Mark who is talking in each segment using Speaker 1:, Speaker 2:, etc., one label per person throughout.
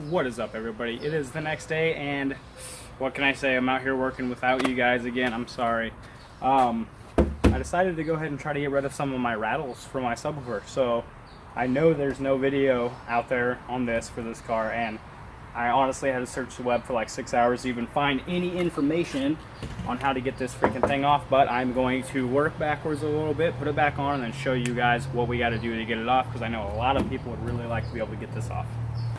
Speaker 1: What is up, everybody? It is the next day, and what can I say? I'm out here working without you guys again. I'm sorry. I decided to go ahead and try to get rid of some of my rattles for my subwoofer. So I know there's no video out there on this for this car, and I honestly had to search the web for like 6 hours to even find any information on how to get this freaking thing off. But I'm going to work backwards a little bit, put it back on, and then show you guys what we got to do to get it off, because I know a lot of people would really like to be able to get this off.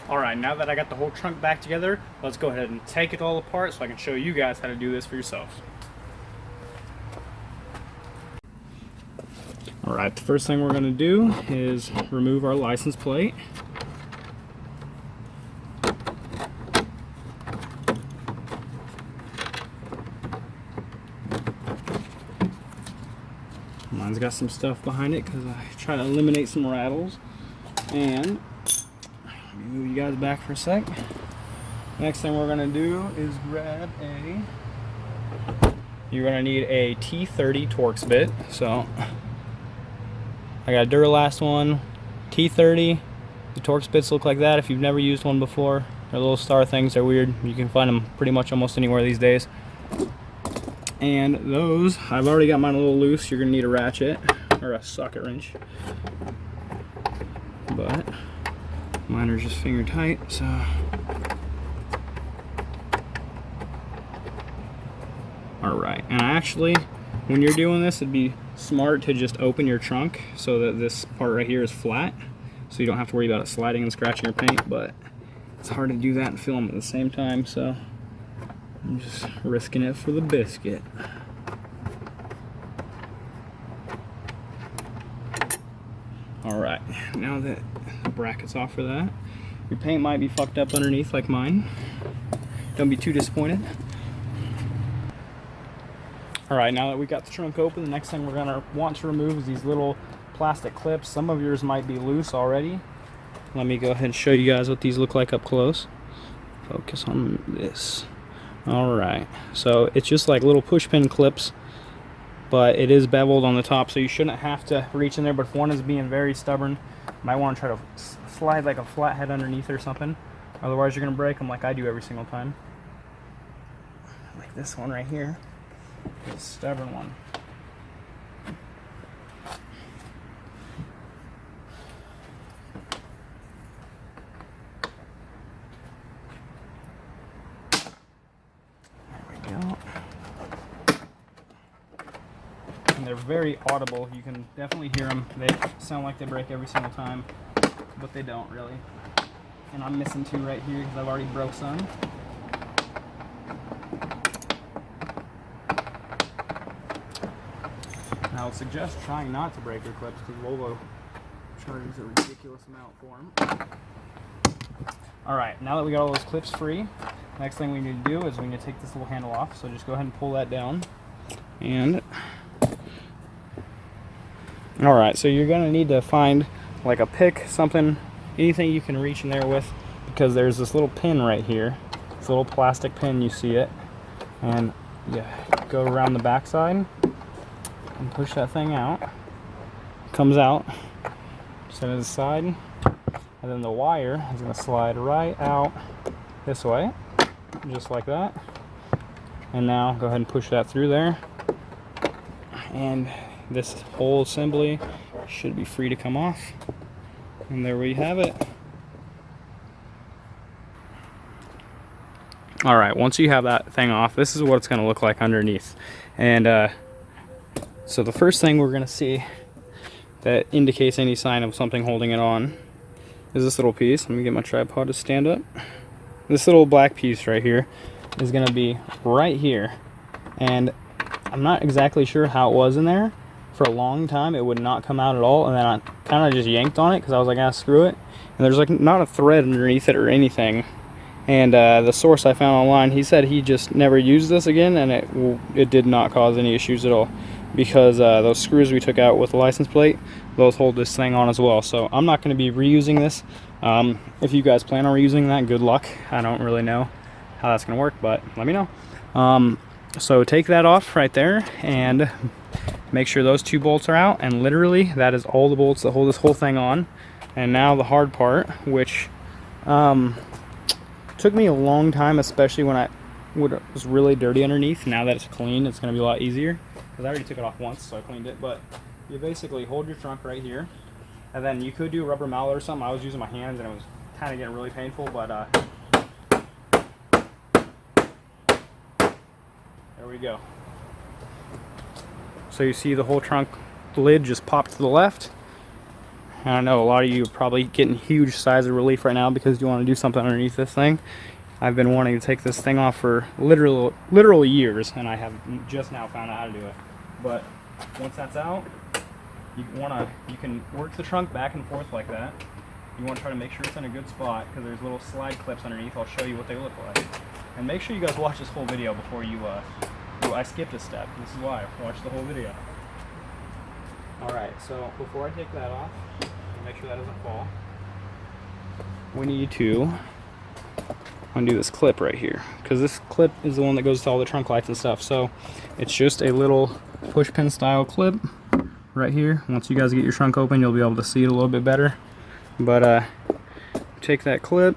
Speaker 1: Alright, now that I got the whole trunk back together, let's go ahead and take it all apart so I can show you guys how to do this for yourselves. Alright, the first thing we're going to do is remove our license plate. Mine's got some stuff behind it because I try to eliminate some rattles. And let me move you guys back for a sec. Next thing we're going to do is grab you're going to need a T30 Torx bit. So I got a Duralast one, T30. The Torx bits look like that if you've never used one before. They're little star things, they're weird. You can find them pretty much almost anywhere these days. And those, I've already got mine a little loose. You're going to need a ratchet or a socket wrench. But mine are just finger tight, so. Alright, and actually, when you're doing this, it'd be smart to just open your trunk so that this part right here is flat, so you don't have to worry about it sliding and scratching your paint. But it's hard to do that and film at the same time, so I'm just risking it for the biscuit. Alright, now that the bracket's off for that, your paint might be fucked up underneath like mine. Don't be too disappointed. Alright, now that we got the trunk open, the next thing we're going to want to remove is these little plastic clips. Some of yours might be loose already. Let me go ahead and show you guys what these look like up close. Focus on this. Alright, so it's just like little push pin clips, but it is beveled on the top, so you shouldn't have to reach in there. But if one is being very stubborn, you might want to try to slide like a flathead underneath or something. Otherwise you're going to break them like I do every single time. Like this one right here. It's a stubborn one. And they're very audible. You can definitely hear them. They sound like they break every single time, but they don't really. And I'm missing two right here because I've already broke some. Now I would suggest trying not to break your clips because Volvo charges a ridiculous amount for them. Alright, now that we got all those clips free, next thing we need to do is we need to take this little handle off. So just go ahead and pull that down. And alright, so you're going to need to find like a pick, something, anything you can reach in there with, because there's this little pin right here. This little plastic pin, you see it. And you go around the backside and push that thing out. It comes out, set it aside, and then the wire is going to slide right out this way, just like that. And now go ahead and push that through there. And this whole assembly should be free to come off. And there we have it. Alright, once you have that thing off, this is what it's going to look like underneath. And so the first thing we're going to see that indicates any sign of something holding it on is this little piece. Let me get my tripod to stand up. This little black piece right here is going to be right here. And I'm not exactly sure how it was in there. For a long time it would not come out at all, and then I kind of just yanked on it because I was like, ah, screw it. And there's like not a thread underneath it or anything. And the source I found online, he said he just never used this again, and it did not cause any issues at all, because those screws we took out with the license plate, those hold this thing on as well. So I'm not going to be reusing this. If you guys plan on reusing that, good luck. I don't really know how that's going to work, but let me know. So take that off right there and make sure those two bolts are out, and literally that is all the bolts that hold this whole thing on. And now the hard part, which Took me a long time, especially when it was really dirty underneath. Now that it's clean, it's going to be a lot easier, because I already took it off once, so I cleaned it. But you basically hold your trunk right here, and then you could do a rubber mallet or something. I was using my hands, and it was kind of getting really painful, but there we go. So you see the whole trunk lid just popped to the left. And I know a lot of you are probably getting huge sighs of relief right now because you want to do something underneath this thing. I've been wanting to take this thing off for literal years, and I have just now found out how to do it. But once that's out, you can work the trunk back and forth like that. You want to try to make sure it's in a good spot, because there's little slide clips underneath. I'll show you what they look like. And make sure you guys watch this whole video before you I skipped a step. This is why. Watch the whole video. Alright, so before I take that off, make sure that doesn't fall, we need to undo this clip right here, because this clip is the one that goes to all the trunk lights and stuff. So it's just a little push pin style clip right here. Once you guys get your trunk open, you'll be able to see it a little bit better. But take that clip,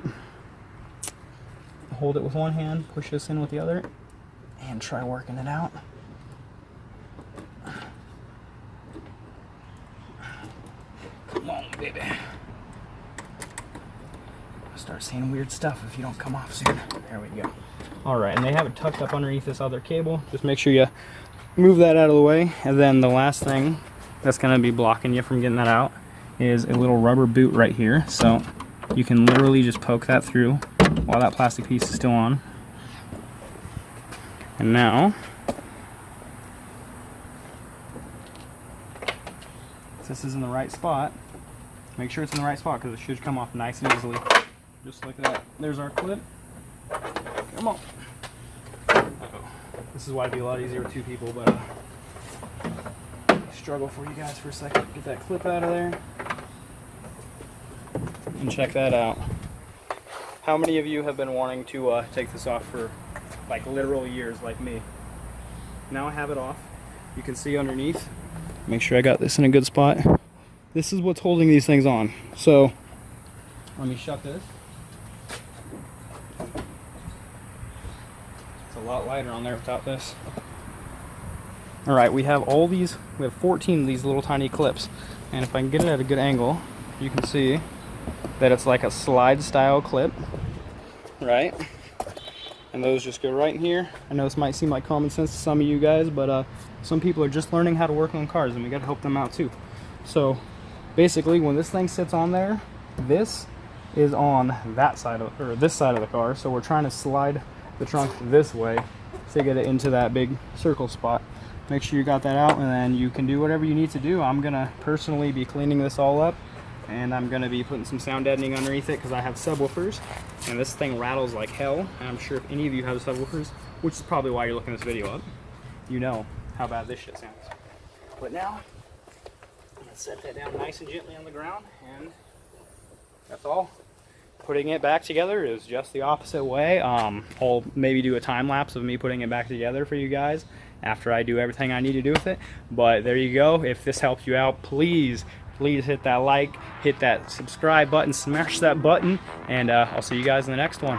Speaker 1: hold it with one hand, push this in with the other, and try working it out. Come on, baby. Start seeing weird stuff if you don't come off soon. There we go. Alright, and they have it tucked up underneath this other cable. Just make sure you move that out of the way. And then the last thing that's going to be blocking you from getting that out is a little rubber boot right here. So you can literally just poke that through while that plastic piece is still on. And now, if this is in the right spot, make sure it's in the right spot, because it should come off nice and easily. Just like that. There's our clip. Come on. Uh-oh. This is why it'd be a lot easier with two people, but struggle for you guys for a second. Get that clip out of there. And check that out. How many of you have been wanting to take this off for like literal years like me? Now I have it off. You can see underneath. Make sure I got this in a good spot. This is what's holding these things on. So let me shut this. It's a lot lighter on there without this. Alright, we have 14 of these little tiny clips. And if I can get it at a good angle, you can see that it's like a slide style clip, right? And those just go right in here. I know this might seem like common sense to some of you guys, but some people are just learning how to work on cars, and we got to help them out too. So basically, when this thing sits on there, this is on that side of, or this side of the car. So we're trying to slide the trunk this way to get it into that big circle spot. Make sure you got that out, and then you can do whatever you need to do. I'm gonna personally be cleaning this all up, and I'm gonna be putting some sound deadening underneath it because I have subwoofers, and this thing rattles like hell. And I'm sure if any of you have subwoofers, which is probably why you're looking this video up, you know how bad this shit sounds. But now, I'm gonna set that down nice and gently on the ground, and that's all. Putting it back together is just the opposite way. I'll maybe do a time lapse of me putting it back together for you guys after I do everything I need to do with it. But there you go. If this helped you out, please hit that like, hit that subscribe button, smash that button, and I'll see you guys in the next one.